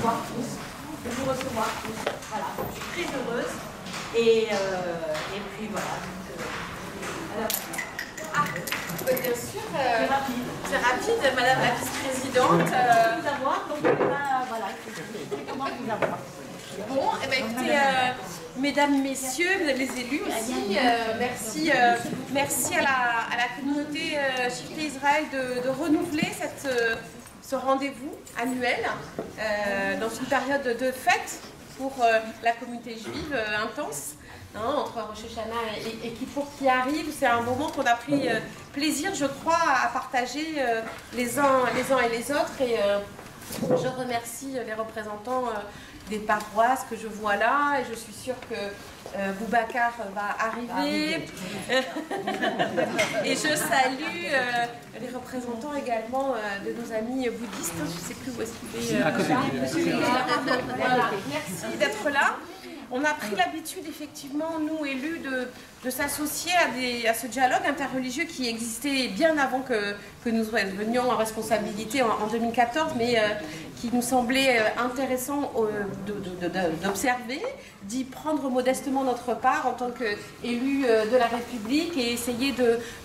recevoir tous, de vous recevoir tous. Voilà, je suis très heureuse. Et puis voilà. Bien sûr, c'est rapide. C'est rapide, Madame la vice-présidente. Vous avoir, donc voilà, comment vous avoir. Bon, eh ben, écoutez, mesdames, messieurs, les élus aussi, merci à la communauté Shifté Israël de renouveler ce rendez-vous annuel dans une période de fête pour la communauté juive intense. Entre Rosh Hashanah et Kippour qui arrive, c'est un moment qu'on a pris plaisir, je crois, à partager les uns et les autres. Et je remercie les représentants des paroisses que je vois là, et je suis sûre que Boubacar va arriver. Et je salue les représentants également de nos amis bouddhistes. Je ne sais plus où est-ce qu'il est. Voilà. Merci d'être là. On a pris l'habitude, effectivement, nous élus, de s'associer à ce dialogue interreligieux qui existait bien avant que nous venions en responsabilité en 2014, mais qui nous semblait intéressant d'observer, d'y prendre modestement notre part en tant qu'élus de la République et essayer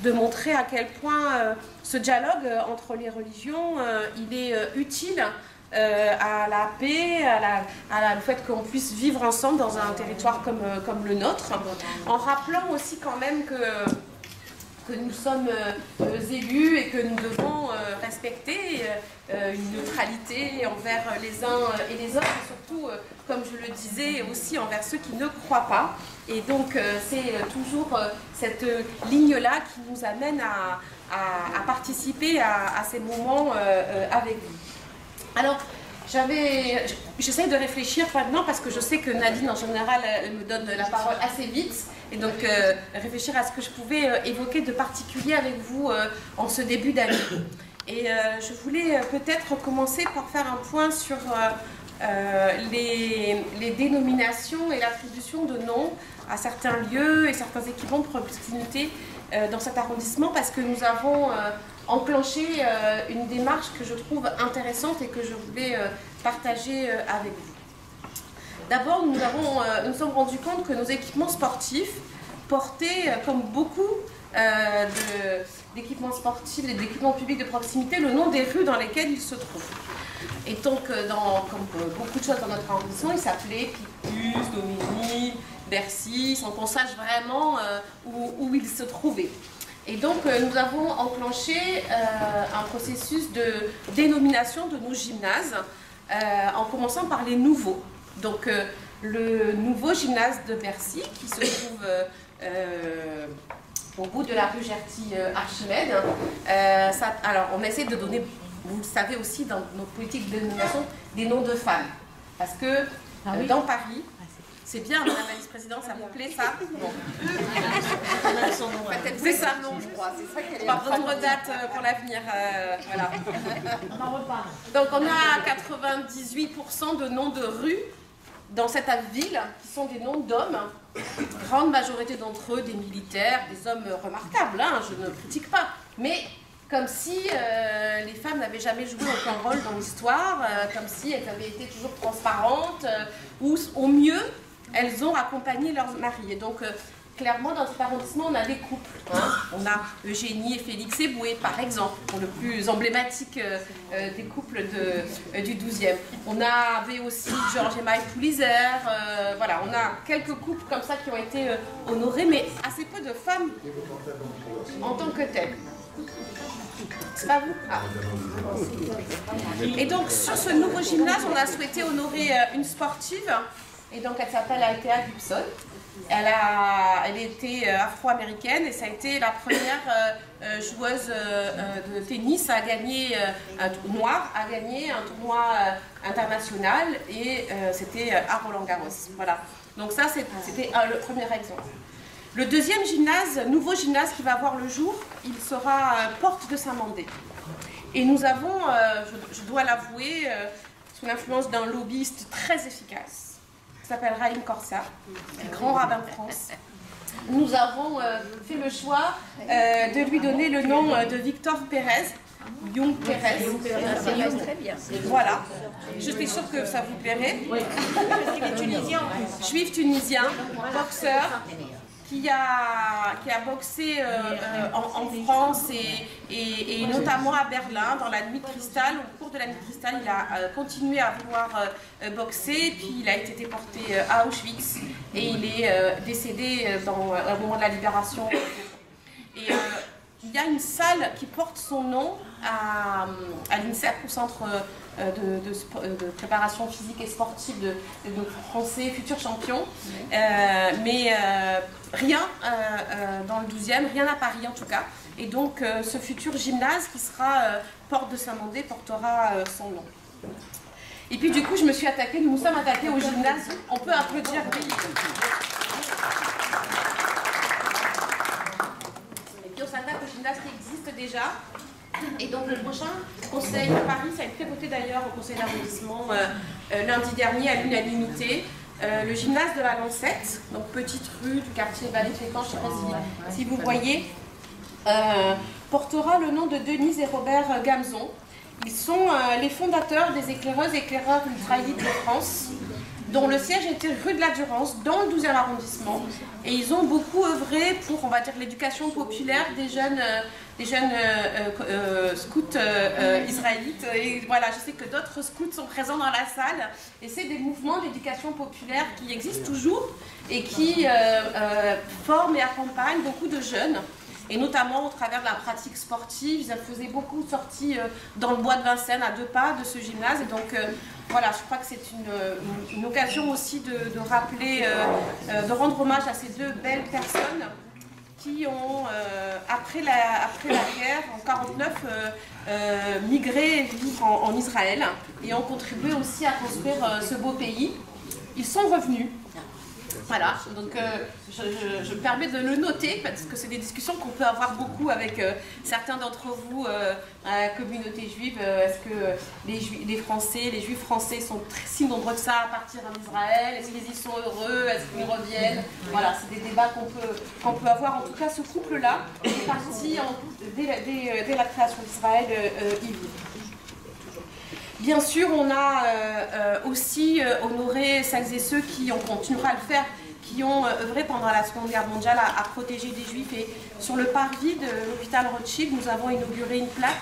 de montrer à quel point ce dialogue entre les religions, il est utile à la paix, au fait qu'on puisse vivre ensemble dans un territoire comme le nôtre, en rappelant aussi quand même que nous sommes élus et que nous devons respecter une neutralité envers les uns et les autres, et surtout, comme je le disais, aussi envers ceux qui ne croient pas. Et donc, c'est toujours cette ligne-là qui nous amène à participer à ces moments avec vous. Alors, j'essaie de réfléchir maintenant parce que je sais que Nadine, en général, me donne la parole assez vite. Et donc, réfléchir à ce que je pouvais évoquer de particulier avec vous en ce début d'année. Et je voulais peut-être commencer par faire un point sur les dénominations et l'attribution de noms à certains lieux et certains équipements de proximité dans cet arrondissement, parce que nous avons enclenché une démarche que je trouve intéressante et que je voulais partager avec vous. D'abord, nous nous sommes rendus compte que nos équipements sportifs portaient, comme beaucoup d'équipements sportifs et d'équipements publics de proximité, le nom des rues dans lesquelles ils se trouvent. Et donc, comme beaucoup de choses dans notre arrondissement, ils s'appelaient Picpus, Dominique, Bercy, sans qu'on sache vraiment où ils se trouvaient. Et donc, nous avons enclenché un processus de dénomination de nos gymnases, en commençant par les nouveaux. Donc, le nouveau gymnase de Bercy, qui se trouve au bout de la rue Gerty-Archimède. Alors, on essaie de donner, vous le savez aussi, dans notre politique de dénomination, des noms de femmes. Parce que dans Paris, c'est bien, Madame la vice-présidente, ça vous plaît, ça? Bon. C'est ça, non, je crois. C'est ça qu'elle est. Par d'autres dates pour l'avenir. Voilà. On en reparle. Donc, on a 98% de noms de rues dans cette ville qui sont des noms d'hommes. Grande majorité d'entre eux, des militaires, des hommes remarquables, hein, je ne critique pas. Mais comme si les femmes n'avaient jamais joué aucun rôle dans l'histoire, comme si elles avaient été toujours transparentes, ou au mieux, elles ont accompagné leurs maris. Et donc, clairement, dans cet arrondissement, on a des couples. Hein. On a Eugénie et Félix Eboué, par exemple, pour le plus emblématique des couples du 12e. On avait aussi Georges et Maï Poulizer. Voilà, on a quelques couples comme ça qui ont été honorés, mais assez peu de femmes en tant que telles. C'est pas vous? Ah. Et donc, sur ce nouveau gymnase, on a souhaité honorer une sportive. Et donc, elle s'appelle Althea Gibson. Elle était afro-américaine et ça a été la première joueuse de tennis à gagner, noire, à gagner un tournoi international, et c'était à Roland-Garros. Voilà. Donc ça, c'était le premier exemple. Le deuxième gymnase, nouveau gymnase qui va voir le jour, il sera Porte de Saint-Mandé. Et nous avons, je dois l'avouer, sous l'influence d'un lobbyiste très efficace, qui s'appelle Raïm Corsa, grand rabbin de France. Nous avons fait le choix de lui donner le nom de Victor Pérez, Young Perez. Très bien. Voilà. Je suis sûre que ça vous plairait. Parce qu'il est tunisien en plus. Juif tunisien, boxeur, qui a boxé en France et notamment à Berlin, dans la Nuit de Cristal. Au cours de la Nuit de Cristal, il a continué à vouloir boxer, puis il a été déporté à Auschwitz et il est décédé au moment de la libération. Et il y a une salle qui porte son nom à l'INSEP, au centre de préparation physique et sportive de Français futurs champions, mais rien dans le 12e, rien à Paris en tout cas. Et donc ce futur gymnase qui sera porte de Saint-Mandé portera son nom. Et puis du coup je me suis attaquée, nous nous sommes attaqués au gymnase, on peut applaudir. Et puis on s'attaque au gymnase qui existe déjà. Et donc le prochain conseil de Paris, ça a été voté d'ailleurs au conseil d'arrondissement lundi dernier à l'unanimité. Le gymnase de la Lancette, donc petite rue du quartier Vallée-Fécamp, je ne sais pas si vous voyez, portera le nom de Denise et Robert Gamzon. Ils sont les fondateurs des éclaireuses et éclaireurs ultraïlites de France, dont le siège était rue de la Durance, dans le 12e arrondissement. Et ils ont beaucoup œuvré pour, on va dire, l'éducation populaire des jeunes scouts israélites. Et voilà, je sais que d'autres scouts sont présents dans la salle. Et c'est des mouvements d'éducation populaire qui existent toujours et qui forment et accompagnent beaucoup de jeunes. Et notamment au travers de la pratique sportive, ils faisaient beaucoup de sorties dans le bois de Vincennes, à 2 pas de ce gymnase. Et donc voilà, je crois que c'est une occasion aussi de rappeler, de rendre hommage à ces 2 belles personnes qui ont, après la guerre, en 1949, migré vivre en Israël et ont contribué aussi à construire ce beau pays. Ils sont revenus. Voilà, donc je me permets de le noter parce que c'est des discussions qu'on peut avoir beaucoup avec certains d'entre vous à la communauté juive. Est-ce que les juifs français sont si nombreux que ça à partir en Israël? Est-ce qu'ils y sont heureux? Est-ce qu'ils reviennent? Voilà, c'est des débats qu'on peut avoir. En tout cas, ce couple-là est parti dès la création d'Israël y vivre. Bien sûr, on a aussi honoré celles et ceux qui, on continuera à le faire, qui ont œuvré pendant la Seconde Guerre mondiale à protéger des Juifs. Et sur le parvis de l'hôpital Rothschild, nous avons inauguré une plaque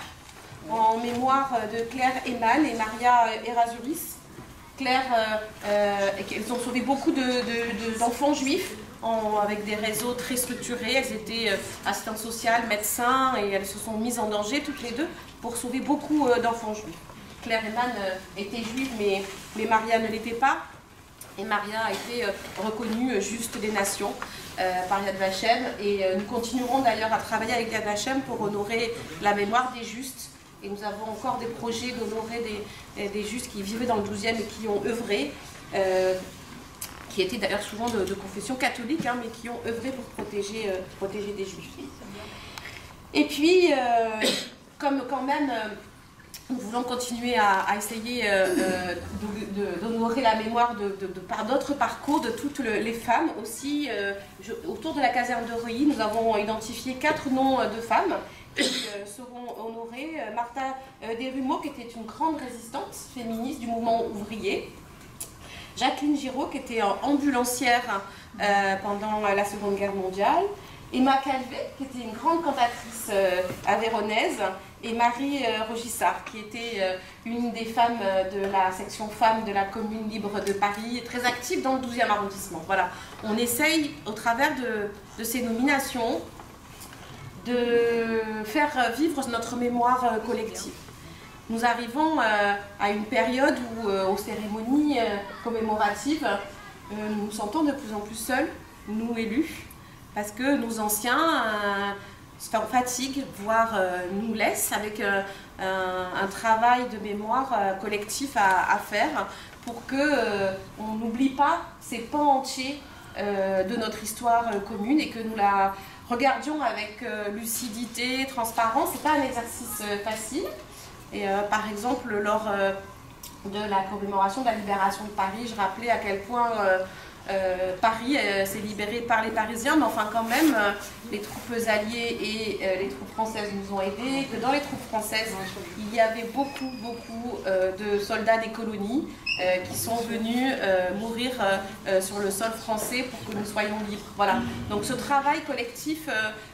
en mémoire de Claire Eman et Maria Erasuris. Claire, elles ont sauvé beaucoup d'enfants juifs avec des réseaux très structurés. Elles étaient assistantes sociales, médecins, et elles se sont mises en danger toutes les 2 pour sauver beaucoup d'enfants juifs. Claire Eman était juive, mais Maria ne l'était pas. Et Maria a été reconnue juste des nations par Yad Vashem. Et nous continuerons d'ailleurs à travailler avec Yad Vashem pour honorer la mémoire des justes. Et nous avons encore des projets d'honorer des justes qui vivaient dans le 12e et qui ont œuvré, qui étaient d'ailleurs souvent de confession catholique, hein, mais qui ont œuvré pour protéger des juifs. Et puis, comme quand même... nous voulons continuer à essayer d'honorer la mémoire par d'autres parcours de toutes les femmes aussi. Autour de la caserne de Reuilly, nous avons identifié 4 noms de femmes qui seront honorées. Martha Desrumeaux, qui était une grande résistante féministe du mouvement ouvrier. Jacqueline Giraud, qui était ambulancière pendant la Seconde Guerre mondiale. Emma Calvet, qui était une grande cantatrice avéronaise, et Marie Rogissard, qui était une des femmes de la section femmes de la Commune libre de Paris, très active dans le 12e arrondissement. Voilà, on essaye, au travers de ces nominations, de faire vivre notre mémoire collective. Nous arrivons à une période où, aux cérémonies commémoratives, nous nous sentons de plus en plus seuls, nous élus, parce que nos anciens fatiguent, voire nous laissent, avec un travail de mémoire collectif à faire pour qu'on n'oublie pas ces pans entiers de notre histoire commune et que nous la regardions avec lucidité, transparence. Ce n'est pas un exercice facile. Et par exemple, lors de la commémoration de la libération de Paris, je rappelais à quel point Paris s'est libéré par les Parisiens, mais enfin quand même, les troupes alliées et les troupes françaises nous ont aidés, que dans les troupes françaises, il y avait beaucoup de soldats des colonies qui sont venus mourir sur le sol français pour que nous soyons libres. Voilà. Donc ce travail collectif,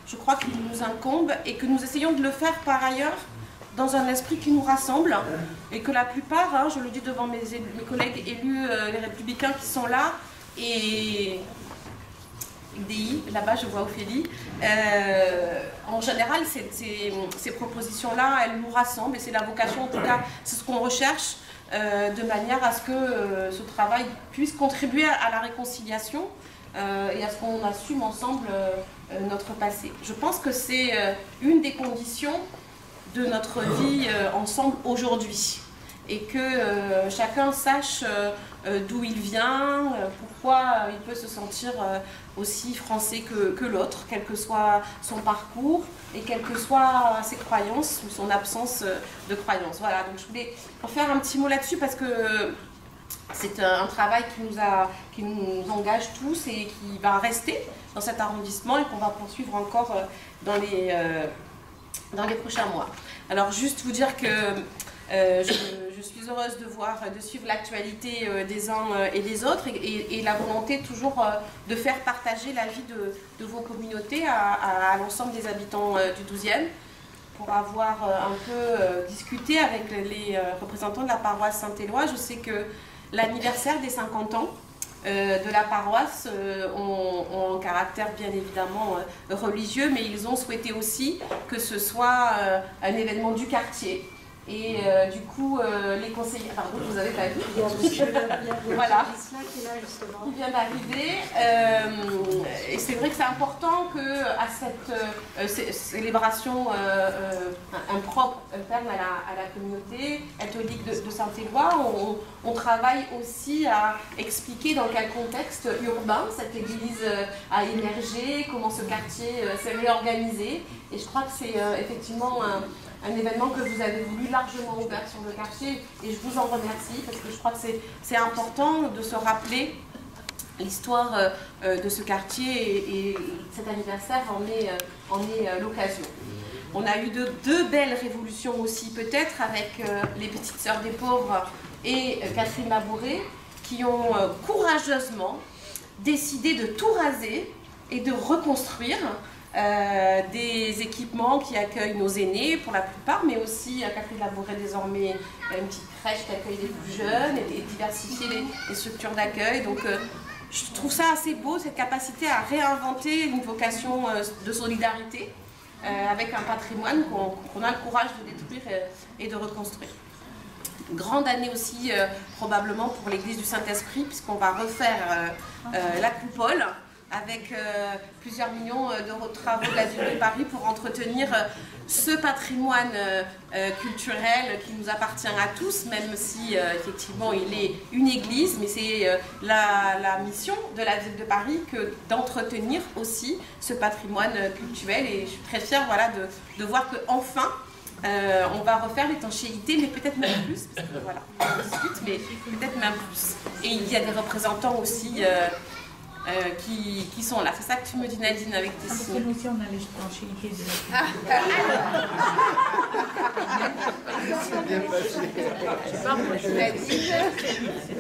je crois qu'il nous incombe et que nous essayons de le faire par ailleurs dans un esprit qui nous rassemble et que la plupart, hein, je le dis devant mes collègues élus, les républicains qui sont là, et DI, là-bas je vois Ophélie, en général ces propositions-là, elles nous rassemblent et c'est la vocation, en tout cas c'est ce qu'on recherche, de manière à ce que ce travail puisse contribuer à la réconciliation et à ce qu'on assume ensemble notre passé. Je pense que c'est une des conditions de notre vie ensemble aujourd'hui et que chacun sache d'où il vient, pourquoi il peut se sentir aussi français que l'autre, quel que soit son parcours et quelles que soient ses croyances ou son absence de croyances. Voilà, donc je voulais en faire un petit mot là-dessus parce que c'est un travail qui nous engage tous et qui va rester dans cet arrondissement et qu'on va poursuivre encore dans les prochains mois. Alors juste vous dire que je suis heureuse de suivre l'actualité des uns et des autres et la volonté toujours de faire partager la vie de vos communautés à l'ensemble des habitants du 12e pour avoir un peu discuté avec les représentants de la paroisse Saint-Éloi. Je sais que l'anniversaire des 50 ans de la paroisse ont un caractère bien évidemment religieux, mais ils ont souhaité aussi que ce soit un événement du quartier. Et du coup, les conseillers... Pardon, vous avez pas vu. Voilà. Qui vient d'arriver. Et c'est vrai que c'est important qu'à cette célébration impropre, interne à la communauté catholique de Saint-Éloi, on travaille aussi à expliquer dans quel contexte urbain cette église a émergé, comment ce quartier s'est réorganisé. Et je crois que c'est effectivement un événement que vous avez voulu largement ouvert sur le quartier et je vous en remercie parce que je crois que c'est important de se rappeler l'histoire de ce quartier et cet anniversaire en est l'occasion. On a eu deux belles révolutions aussi peut-être avec les Petites Sœurs des Pauvres et Catherine Labouré qui ont courageusement décidé de tout raser et de reconstruire des équipements qui accueillent nos aînés pour la plupart, mais aussi Catherine Labouré désormais une petite crèche qui accueille les plus jeunes et diversifier les structures d'accueil. Donc je trouve ça assez beau, cette capacité à réinventer une vocation de solidarité avec un patrimoine qu'on a le courage de détruire et de reconstruire. Grande année aussi probablement pour l'église du Saint-Esprit puisqu'on va refaire la coupole avec plusieurs millions d'euros de travaux de la ville de Paris pour entretenir ce patrimoine culturel qui nous appartient à tous, même si effectivement il est une église, mais c'est la mission de la ville de Paris que d'entretenir aussi ce patrimoine culturel et je suis très fière voilà, de voir qu'enfin on va refaire l'étanchéité, mais peut-être même plus, parce que voilà, on discute, mais peut-être même plus. Et il y a des représentants aussi qui sont là. C'est ça que tu me dis, Nadine, avec tes signes. Nous aussi, on a l'étanchéité de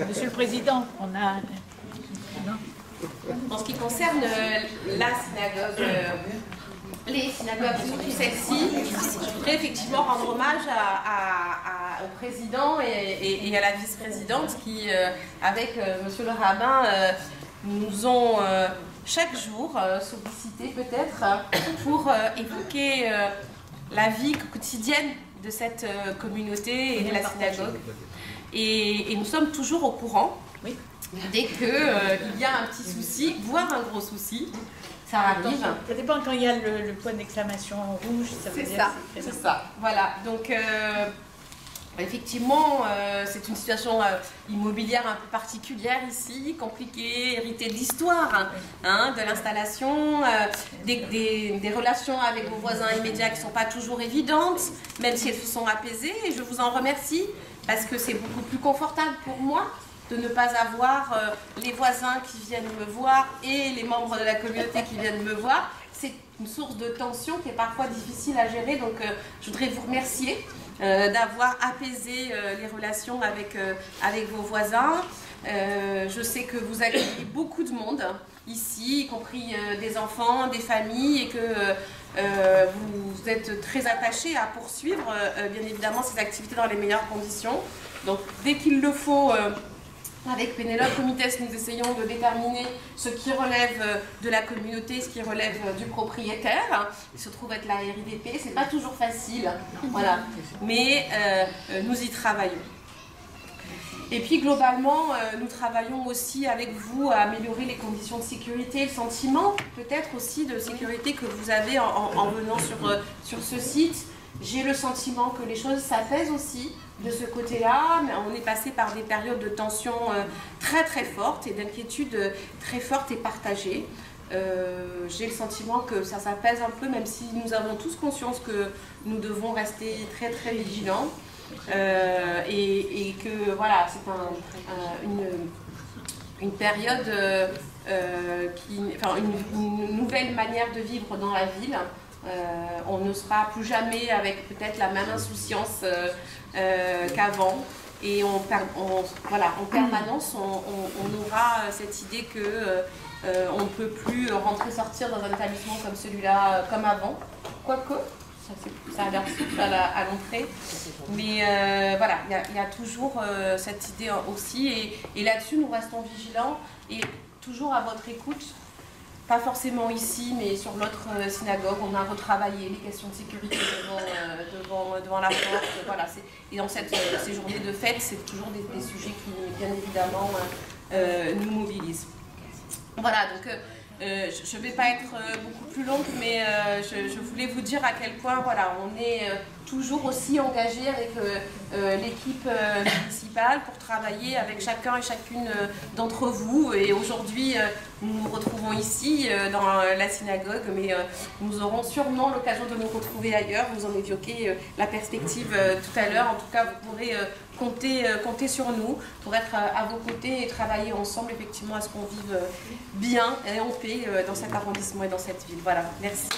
Monsieur le Président, on a... En ce qui concerne la synagogue, les synagogues, surtout celle-ci, je voudrais effectivement rendre hommage au président et à la vice-présidente qui, avec monsieur le rabbin, nous ont chaque jour sollicité peut-être pour évoquer la vie quotidienne de cette communauté et de la synagogue. Et nous sommes toujours au courant, oui, dès qu'il y a un petit souci, voire un gros souci. Ça arrive. Ça dépend quand il y a le point d'exclamation rouge, ça veut dire que c'est ça. Voilà. Donc, effectivement, c'est une situation immobilière un peu particulière ici, compliquée, héritée de l'histoire, hein, de l'installation, des relations avec vos voisins immédiats qui ne sont pas toujours évidentes, même si elles se sont apaisées. Et je vous en remercie parce que c'est beaucoup plus confortable pour moi de ne pas avoir les voisins qui viennent me voir et les membres de la communauté qui viennent me voir. C'est une source de tension qui est parfois difficile à gérer, donc je voudrais vous remercier d'avoir apaisé les relations avec vos voisins. Je sais que vous accueillez beaucoup de monde ici, y compris des enfants, des familles, et que vous êtes très attachés à poursuivre bien évidemment ces activités dans les meilleures conditions. Donc dès qu'il le faut, avec Pénélope Comites, nous essayons de déterminer ce qui relève de la communauté, ce qui relève du propriétaire. Il se trouve être la RIDP, c'est pas toujours facile, voilà, mais nous y travaillons. Et puis globalement, nous travaillons aussi avec vous à améliorer les conditions de sécurité, le sentiment peut-être aussi de sécurité que vous avez en venant sur ce site. J'ai le sentiment que les choses s'apaisent aussi de ce côté-là. On est passé par des périodes de tension très très fortes et d'inquiétude très fortes et partagées. J'ai le sentiment que ça s'apaise un peu, même si nous avons tous conscience que nous devons rester très très vigilants. Et que voilà, c'est une période, une nouvelle manière de vivre dans la ville. On ne sera plus jamais avec peut-être la même insouciance qu'avant. Et voilà, en permanence, on aura cette idée qu'on ne peut plus rentrer-sortir dans un établissement comme celui-là, comme avant. Quoique, ça a l'air souple à l'entrée. Mais voilà, il y a toujours cette idée aussi. Et là-dessus, nous restons vigilants et toujours à votre écoute. Pas forcément ici, mais sur notre synagogue, on a retravaillé les questions de sécurité devant la porte. Voilà, et dans ces journées de fête, c'est toujours des sujets qui, bien évidemment, nous mobilisent. Voilà, donc je ne vais pas être beaucoup plus longue, mais je voulais vous dire à quel point voilà, on est toujours aussi engagé avec l'équipe municipale pour travailler avec chacun et chacune d'entre vous. Et aujourd'hui, nous nous retrouvons ici dans la synagogue, mais nous aurons sûrement l'occasion de nous retrouver ailleurs. Vous en évoquez la perspective tout à l'heure. En tout cas, vous pourrez compter sur nous pour être à vos côtés et travailler ensemble effectivement à ce qu'on vive bien et en paix dans cet arrondissement et dans cette ville. Voilà, merci.